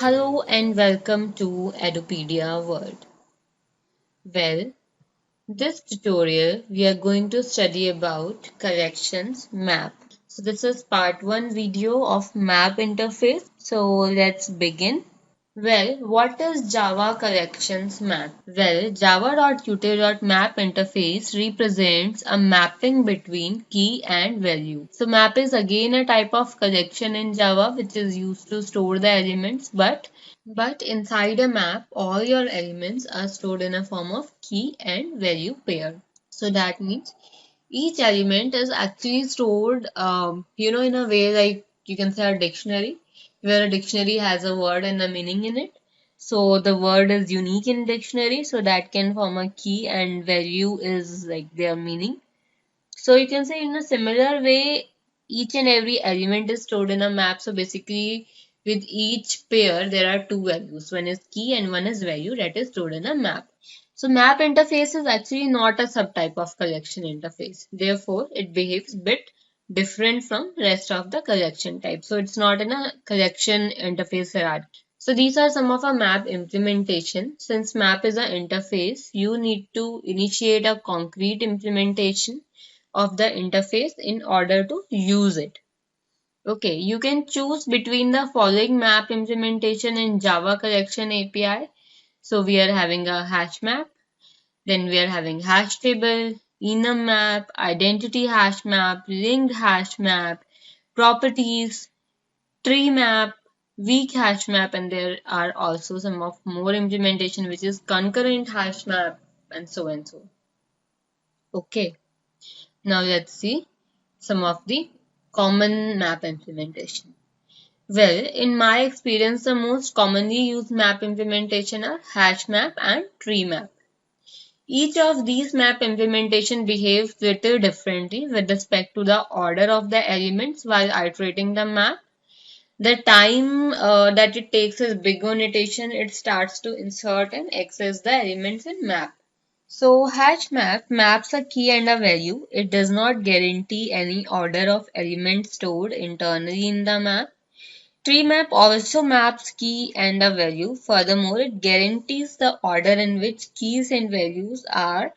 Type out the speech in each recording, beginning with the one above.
Hello and welcome to Edupedia World. Well, this tutorial we are going to study about corrections map. So this is part 1 video of map interface. So let's begin. Well, what is Java corrections map? Well, java.util.map interface represents a mapping between key and value. So map is again a type of correction in Java which is used to store the elements, but inside a map, all your elements are stored in a form of key and value pair. So that means each element is actually stored, in a way like you can say a dictionary, where a dictionary has a word and a meaning in it. So the word is unique in dictionary, so that can form a key and value is like their meaning. So you can say in a similar way, each and every element is stored in a map. So basically, with each pair, there are two values. One is key and one is value that is stored in a map. So map interface is actually not a subtype of collection interface. Therefore, it behaves bit different from rest of the collection type. So it's not in a collection interface hierarchy. So these are some of our map implementation. Since map is an interface, you need to initiate a concrete implementation of the interface in order to use it. Okay, you can choose between the following map implementation in Java Collection API. So we are having a hash map, then we are having hash table, enum map, identity hash map, linked hash map, properties, tree map, weak hash map, and there are also some of more implementation which is concurrent hash map and so and so. Okay, now let's see some of the common map implementation. Well, in my experience, the most commonly used map implementation are hash map and tree map. Each of these map implementation behaves little differently with respect to the order of the elements while iterating the map. The time that it takes is big on iteration. It starts to insert and access the elements in map. So hash map maps a key and a value. It does not guarantee any order of elements stored internally in the map. Tree map also maps key and a value. Furthermore, it guarantees the order in which keys and values are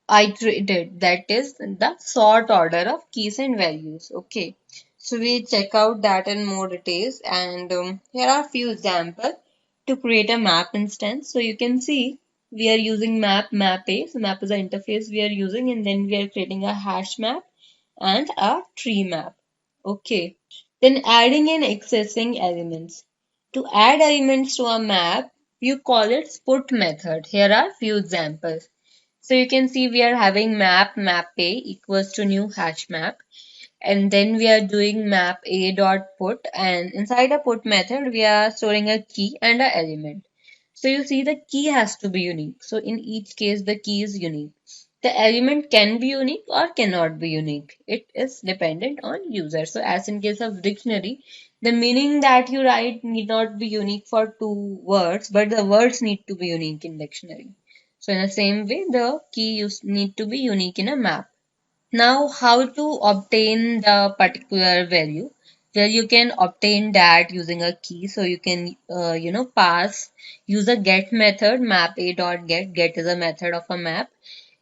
iterated. That is the sort order of keys and values. Okay. So we check out that in more details and here are a few examples to create a map instance. So you can see we are using map A. So map is the interface we are using and then we are creating a hash map and a tree map. Okay. Then adding and accessing elements. To add elements to a map, you call it put method. Here are few examples. So you can see we are having map A equals to new hash map, and then we are doing map a dot put, and inside a put method we are storing a key and a element. So you see the key has to be unique. So in each case the key is unique. The element can be unique or cannot be unique. It is dependent on user. So as in case of dictionary, the meaning that you write need not be unique for two words, but the words need to be unique in dictionary. So in the same way, the key need to be unique in a map. Now, how to obtain the particular value? Well, you can obtain that using a key. So you can, use a get method, map a dot get. Get is a method of a map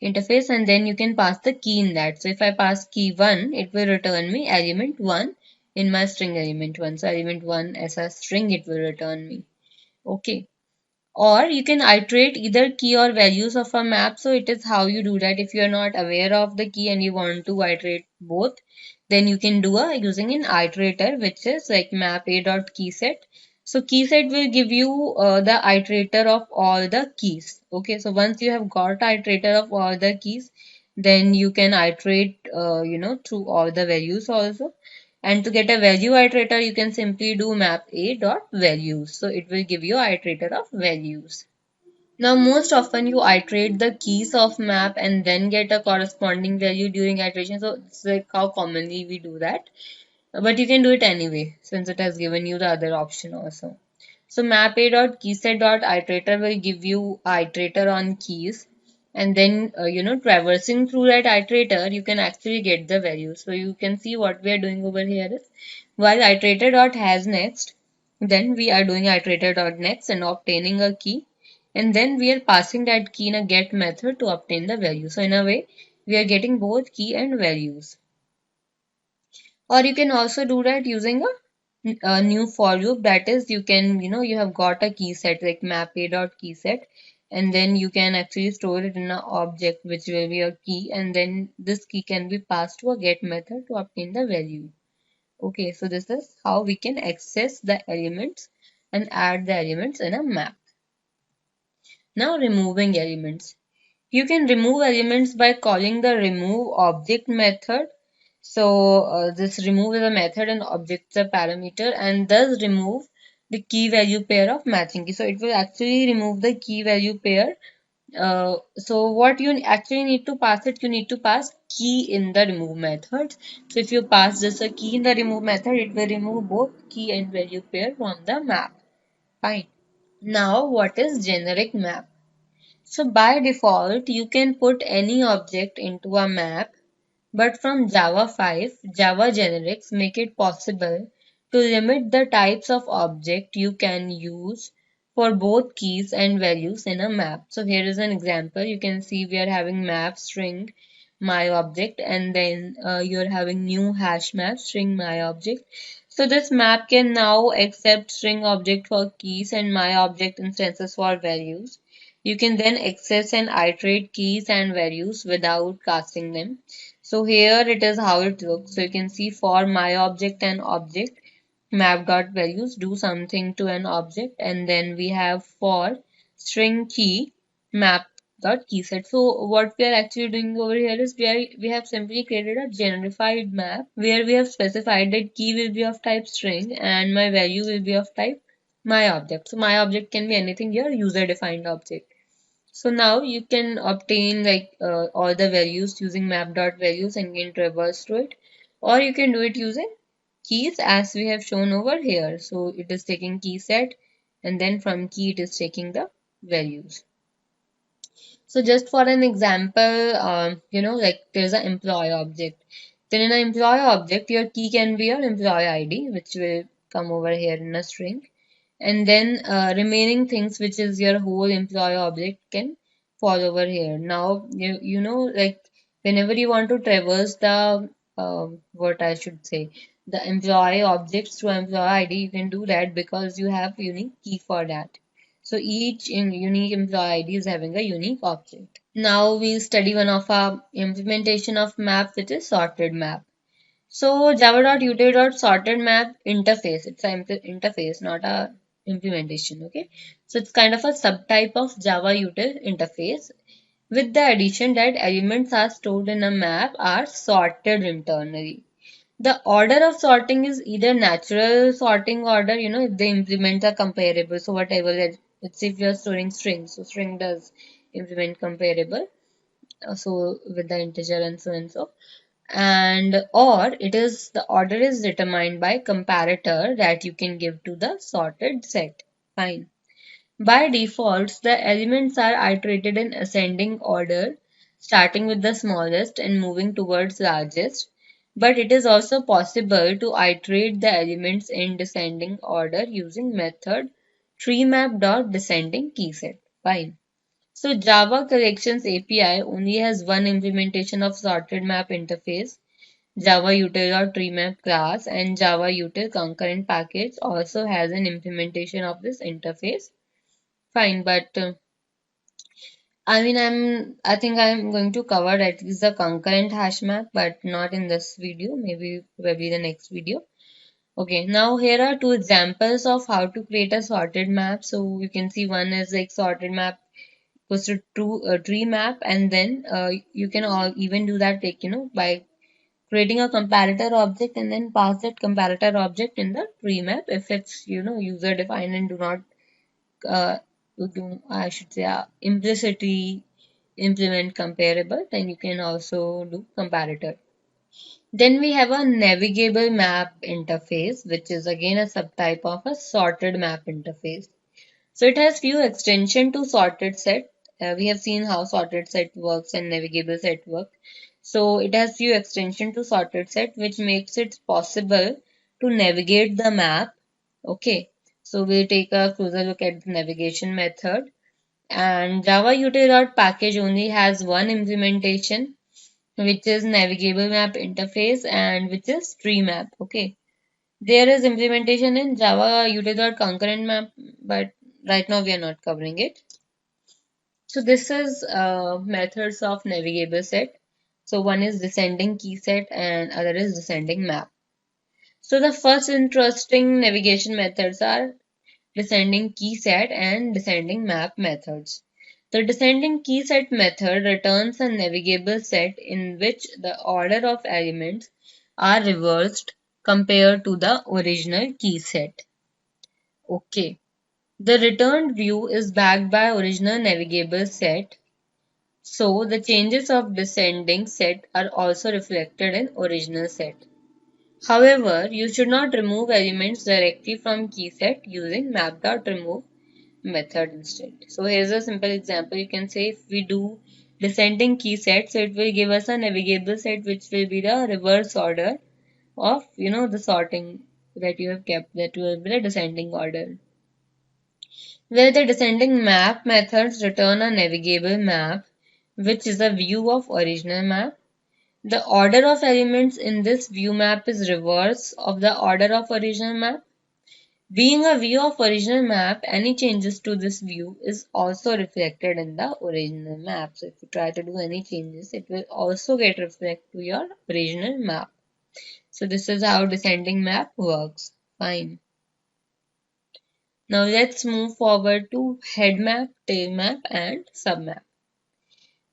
interface, and then you can pass the key in that. So if I pass key 1, it will return me element 1 in my string element 1. So element 1 as a string, it will return me. Okay. Or you can iterate either key or values of a map. So it is how you do that. If you are not aware of the key and you want to iterate both, then you can do a using an iterator, which is like map a dot key set. So key set will give you the iterator of all the keys. Okay, so once you have got iterator of all the keys, then you can iterate through all the values also. And to get a value iterator, you can simply do map a dot values. So it will give you iterator of values. Now, most often you iterate the keys of map and then get a corresponding value during iteration. So it's like how commonly we do that. But you can do it anyway since it has given you the other option also. So map a dot keyset dot iterator will give you iterator on keys, and then traversing through that iterator you can actually get the value. So you can see what we are doing over here is while iterator dot has next, Then we are doing iterator.next and obtaining a key. And then we are passing that key in a get method to obtain the value. So in a way, we are getting both key and values. Or you can also do that using a new for loop. That is, you can, you have got a key set like map_a.key set, and then you can actually store it in an object which will be a key, and then this key can be passed to a get method to obtain the value. Okay, so this is how we can access the elements and add the elements in a map. Now removing elements. You can remove elements by calling the remove object method. So this remove is a method and object is a parameter, and does remove the key value pair of matching key. So it will actually remove the key value pair. So what you actually need to pass it, you need to pass key in the remove method. So if you pass just a key in the remove method, it will remove both key and value pair from the map. Fine. Now what is generic map? So by default, you can put any object into a map, but from Java 5, Java generics make it possible to limit the types of object you can use for both keys and values in a map. So here is an example. You can see we are having map string my object, and then you're having new hash map string my object. So this map can now accept string object for keys and my object instances for values. You can then access and iterate keys and values without casting them. So here it is how it looks. So you can see for my object and object map.values do something to an object, and then we have for string key map.keyset. So what we are actually doing over here is we have simply created a generified map where we have specified that key will be of type string and my value will be of type my object. So my object can be anything here, user defined object. So now you can obtain like all the values using map.values and can traverse through it, or you can do it using keys as we have shown over here. So it is taking key set, and then from key it is taking the values. So just for an example, like there's an employee object. Then in an employee object, your key can be your employee ID, which will come over here in a string. And then remaining things, which is your whole employee object, can fall over here. Now, like whenever you want to traverse the, what I should say, the employee objects through employee ID, you can do that because you have unique key for that. So each unique employee ID is having a unique object. Now we'll study one of our implementation of map, which is sorted map. So java.util.sorted map interface. It's an interface, not a implementation. Okay. So it's kind of a subtype of Java util interface, with the addition that elements are stored in a map are sorted internally. The order of sorting is either natural sorting order, if they implement a comparable. So whatever that, let's say if you're storing strings, so string does implement comparable. So with the integer and so. And or it is the order is determined by comparator that you can give to the sorted set. Fine. By default, the elements are iterated in ascending order, starting with the smallest and moving towards largest. But it is also possible to iterate the elements in descending order using method treemap.descending keyset. Fine. So Java Collections API only has one implementation of sorted map interface. Java util or tree map class and Java util concurrent package also has an implementation of this interface. Fine, but I think I'm going to cover at least the concurrent hash map, but not in this video, maybe probably the next video. Okay, now here are two examples of how to create a sorted map. So you can see one is like sorted map equals to tree map, and then you can all even do that like by creating a comparator object and then pass that comparator object in the tree map if it's user defined and do not uh, I should say implicitly implement comparable, then you can also do comparator. Then we have a navigable map interface, which is again a subtype of a sorted map interface. So it has few extension to sorted set. We have seen how sorted set works and navigable set work. So it has few extension to sorted set, which makes it possible to navigate the map. Okay. So we'll take a closer look at the navigation method. And Java util.package only has one implementation, which is navigable map interface and which is tree map. Okay. There is implementation in Java util.concurrent map, but right now we are not covering it. So this is methods of navigable set. So one is descending key set and other is descending map. So the first interesting navigation methods are descending key set and descending map methods. The descending key set method returns a navigable set in which the order of elements are reversed compared to the original key set. Okay. The returned view is backed by original navigable set. So the changes of descending set are also reflected in original set. However, you should not remove elements directly from key set using map.remove method instead. So here's a simple example. You can say if we do descending key set, so it will give us a navigable set which will be the reverse order of the sorting that you have kept, that will be the descending order. Where the descending map methods return a navigable map, which is a view of original map. The order of elements in this view map is reverse of the order of original map. Being a view of original map, any changes to this view is also reflected in the original map. So if you try to do any changes, it will also get reflected to your original map. So this is how descending map works. Fine. Now let's move forward to head map, tail map and submap.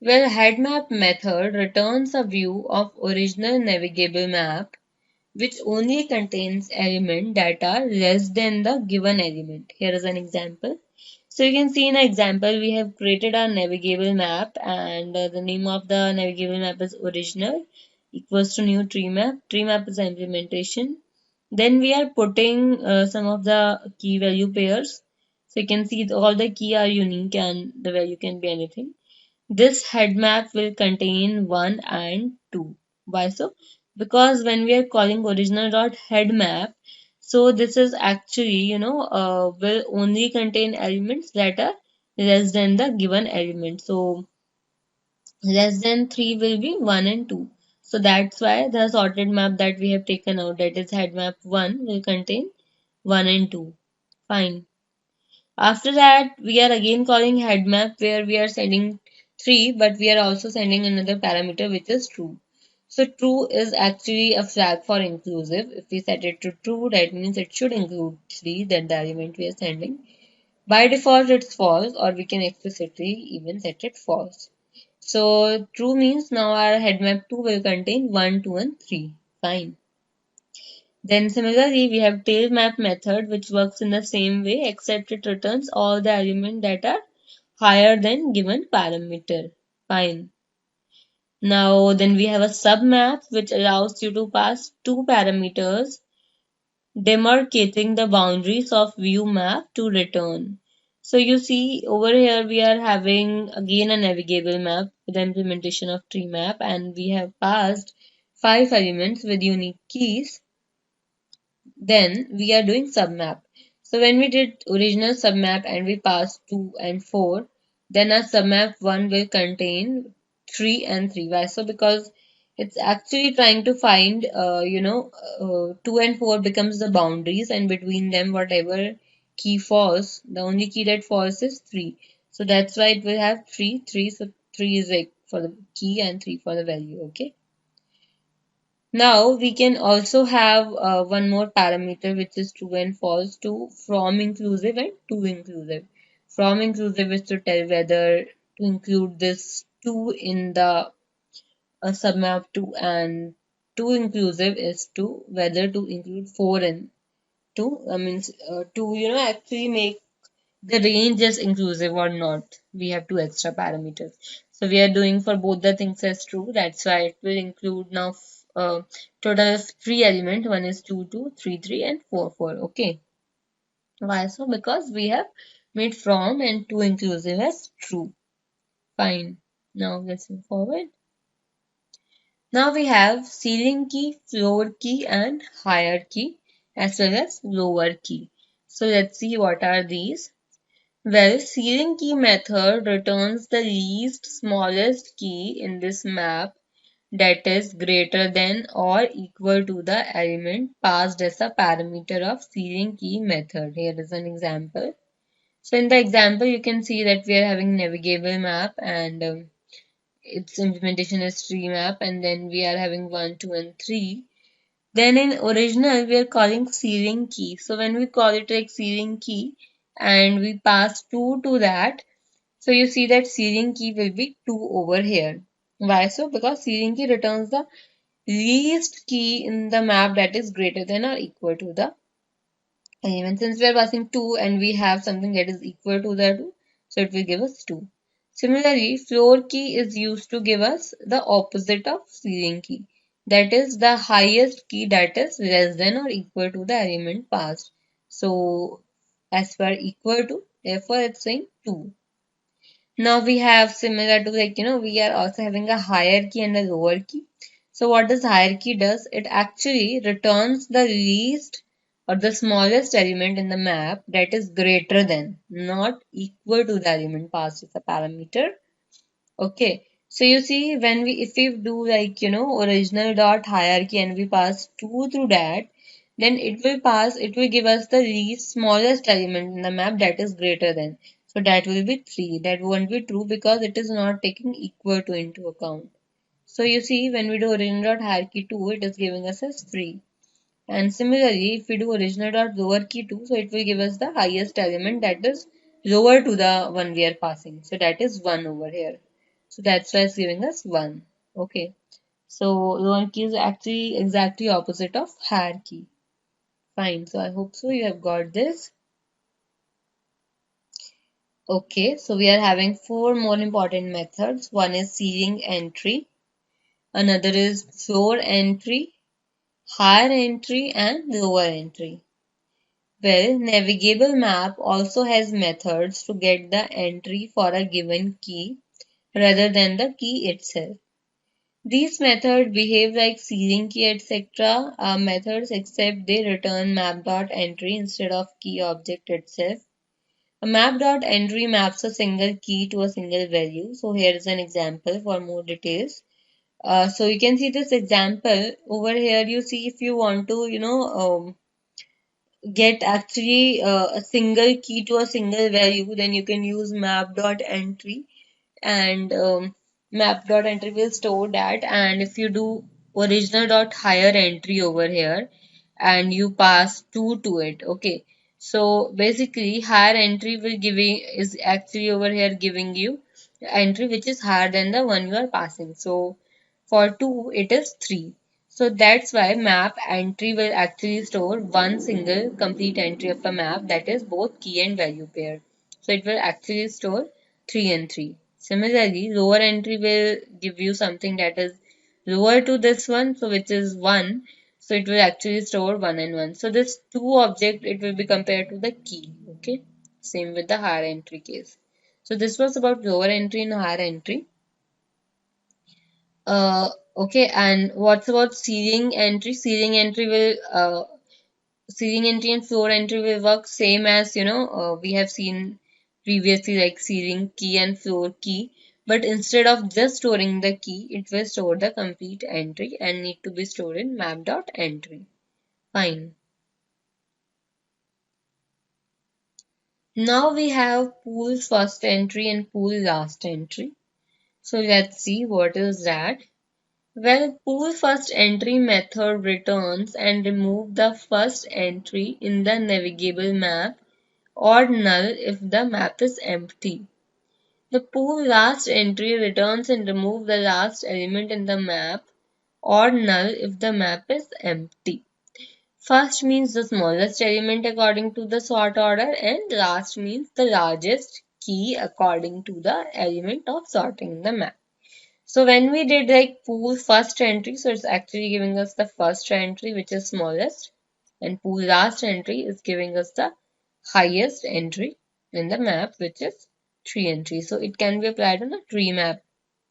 Well, head map method returns a view of original navigable map which only contains element that are less than the given element. Here is an example. So you can see in an example we have created a navigable map and the name of the navigable map is original equals to new tree map. Tree map is the implementation. Then we are putting some of the key value pairs. So you can see all the key are unique and the value can be anything. This head map will contain 1 and 2. Why so? Because when we are calling original.headMap, so this is actually, will only contain elements that are less than the given element. So less than 3 will be 1 and 2. So that's why the sorted map that we have taken out, that is head map 1, will contain 1 and 2. Fine. After that, we are again calling head map where we are sending 3, but we are also sending another parameter which is true. So true is actually a flag for inclusive. If we set it to true, that means it should include 3, that the element we are sending. By default, it's false, or we can explicitly even set it false. So true means now our head map 2 will contain 1, 2 and 3. Fine. Then similarly, we have tail map method which works in the same way except it returns all the elements that are higher than given parameter. Fine. Now then we have a submap which allows you to pass two parameters demarcating the boundaries of view map to return. So you see over here we are having again a navigable map with the implementation of tree map and we have passed 5 elements with unique keys. Then we are doing submap. So when we did original submap and we passed 2 and 4, then our submap 1 will contain 3 and 3. Why so? Because it's actually trying to find, 2 and 4 becomes the boundaries and between them whatever key falls, the only key that falls is 3. So that's why it will have 3, 3. So 3 is like for the key and 3 for the value. Okay. Now we can also have one more parameter which is true and false to from inclusive and to inclusive. From inclusive is to tell whether to include this 2 in the submap 2 and to inclusive is to whether to include 4 in 2. I mean to actually make the range is inclusive or not. We have two extra parameters. So we are doing for both the things as true. That's why it will include now total of 3 elements. One is 2, 2, 3, 3 and 4, 4. Okay. Why so? Because we have made from and to inclusive as true. Fine. Now let's move forward. Now we have ceiling key, floor key and higher key as well as lower key. So let's see what are these. Well, sealing key method returns the least smallest key in this map that is greater than or equal to the element passed as a parameter of sealing key method. Here is an example. So in the example, you can see that we are having navigable map and its implementation is tree map, and then we are having 1, 2 and 3. Then in original, we are calling sealing key. So when we call it like sealing key and we pass 2 to that, so you see that sealing key will be 2 over here. Why so? Because sealing key returns the least key in the map that is greater than or equal to the element. Since we are passing 2 and we have something that is equal to the 2, so it will give us 2. Similarly, floor key is used to give us the opposite of sealing key. That is the highest key that is less than or equal to the element passed. So as per equal to, therefore it's saying 2. Now we have similar to we are also having a hierarchy and a lower key. So what this hierarchy does, it actually returns the least or the smallest element in the map that is greater than, not equal to the element passed as a parameter. Okay. So you see when if we do original dot hierarchy and we pass 2 through that, then it will give us the least smallest element in the map that is greater than. So that will be 3. That won't be true because it is not taking equal to into account. So you see when we do original dot hierarchy 2, it is giving us as 3. And similarly, if we do original dot lower key 2, so it will give us the highest element that is lower to the one we are passing. So that is 1 over here. So that's why it's giving us 1. Okay. So lower key is actually exactly opposite of hierarchy. Fine. So I hope so you have got this. Okay. So we are having 4 more important methods. One is sealing entry. Another is floor entry, higher entry and lower entry. Well, Navigable Map also has methods to get the entry for a given key rather than the key itself. These methods behave like sealing key etc. are methods except they return map.entry instead of key object itself. A map.entry maps a single key to a single value. So here is an example for more details. So you can see this example over here. You see if you want to, get actually a single key to a single value, then you can use map.entry and map.entry will store that. And if you do original.higher entry over here and you pass 2 to it, okay. So basically higher entry will giving is actually over here giving you entry which is higher than the one you are passing. So for 2 it is 3. So that's why map entry will actually store one single complete entry of a map that is both key and value pair. So it will actually store 3 and 3. Similarly, lower entry will give you something that is lower to this one, so which is 1. So it will actually store 1 and 1. So this 2 object, it will be compared to the key. Okay. Same with the higher entry case. So this was about lower entry and higher entry. Okay, and what's about sealing entry? Sealing entry and floor entry will work same as we have seen previously, like sealing key and floor key. But instead of just storing the key, it will store the complete entry and need to be stored in map.entry. Fine. Now we have pool first entry and pool last entry. So let's see what is that. Well, pool first entry method returns and remove the first entry in the navigable map or null if the map is empty. The pool last entry returns and remove the last element in the map or null if the map is empty. First means the smallest element according to the sort order and last means the largest key according to the element of sorting in the map. So when we did like pool first entry, so it's actually giving us the first entry which is smallest, and pool last entry is giving us the highest entry in the map which is tree entry. So it can be applied on a tree map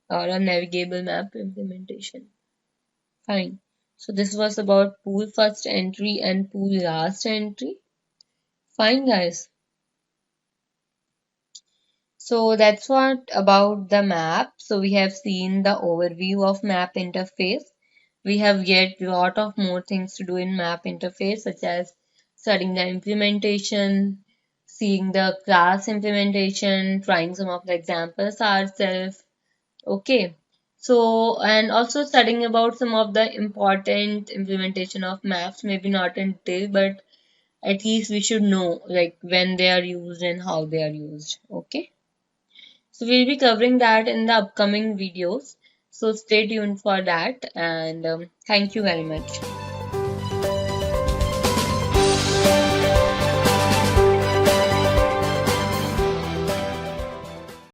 or a navigable map implementation. Fine. So this was about pool first entry and pool last entry. Fine, guys. So that's what about the map. So we have seen the overview of map interface. We have yet lot of more things to do in map interface, such as studying the implementation, seeing the class implementation, trying some of the examples ourselves. Okay. So, and also studying about some of the important implementation of maps, maybe not in detail, but at least we should know like when they are used and how they are used. Okay. So we'll be covering that in the upcoming videos. So stay tuned for that and thank you very much.